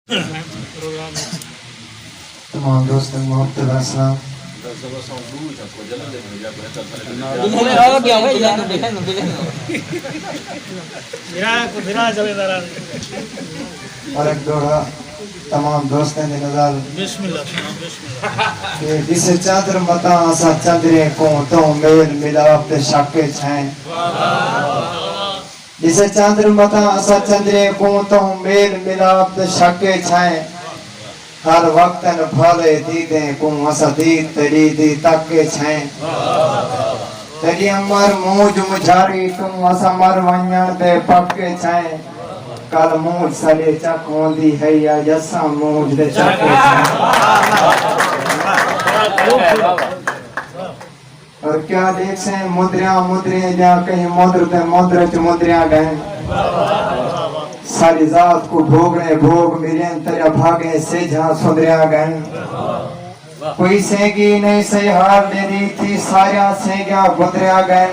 तमाम दोस्तों मोहब्बत अस्सलाम। और एक दोड़ा तमाम दोस्तों ने नज़र जिसे चादर मता सा चंद्रे को तो मेल मिलाप ते शाके छाएं जिसे चांद्र मता असा चंद्रे को तो मेल मिलाप ते शाके छाएं हर वक्त न भाले दीदे को असा दीद तेरी दी ताके छाएं तेरी अमर मूज मुझारी तुम असा मर वन्यन ते पक्के छाएं कल मूज सले चक होंदी है या जसा मूज दे चके छाएं और क्या देख से मुद्रिया मुद्रिया जा कहीं मुद्र ते मुद्र च मुद्रिया गए सारी जात को भोगने भोग मिले तेरा भागे से जहाँ सुधरिया गए कोई सेगी नहीं सही हार दे दी थी सारा से क्या गुजरिया गए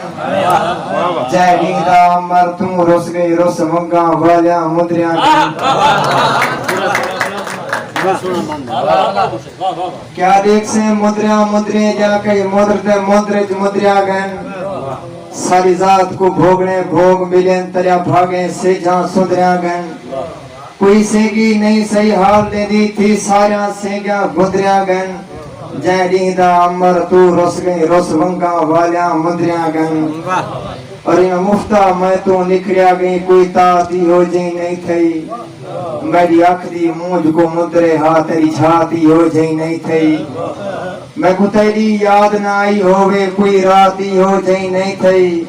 जय नींदा मर तू रुस गई रुस मुंगा वालिया मुद्रिया गए क्या देख से मुद्रिया मुद्रिया जा कहीं मुद्र ते मुद्र च मुद्रिया गए सारी जात को भोगने भोग मिले तेरा भागे से जहाँ सुधरिया गए कोई सेगी नहीं सही हाल दे दी थी सारा से क्या गुजरिया गए जय नींदा अमर तू रुस गई रुस मुंगा वालिया मुद्रिया गए और ये मुफ्ता मैं तो निखरिया गई कोई ताती हो जी नहीं थी मेरी आखरी मूंज को मुद्रे हा तेरी छाती हो जी नहीं थी मैं को तेरी याद ना आई होवे कोई राती हो जी नहीं थी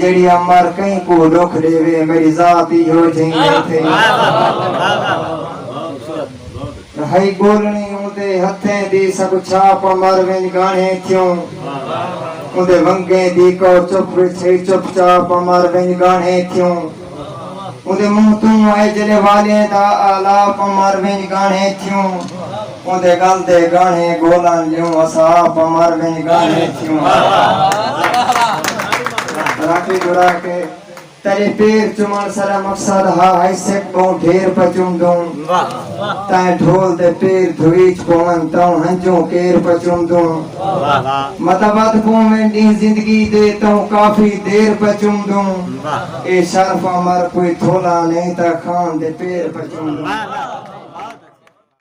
जेड़ी अमर कहीं को दुख देवे मेरी जाती हो जी नहीं थी रही गोलनी उदे हथे दी सब छाप मर वें गाने थियों उदे वंगे दी को चुप छे चुपचाप मर वें गाने थियों उदे मुंह तू आए जले वाले दा आलाप मर वें गाने थियों उदे गल दे गाने गोलां लियो असाप मर वें गाने थियों राखी जुड़ा के तेरे पैर चुमन सारा मकसद हा ऐसे को ढेर पचुम दूं ताए ढोल दे पैर धुईच पवन ताऊ हंजो केर पचुम दूं मतबद को मैं दी जिंदगी दे ताऊ काफी देर पचुम दूं ए शर्फ अमर कोई थोला नहीं ता खान दे पैर पचुम दूं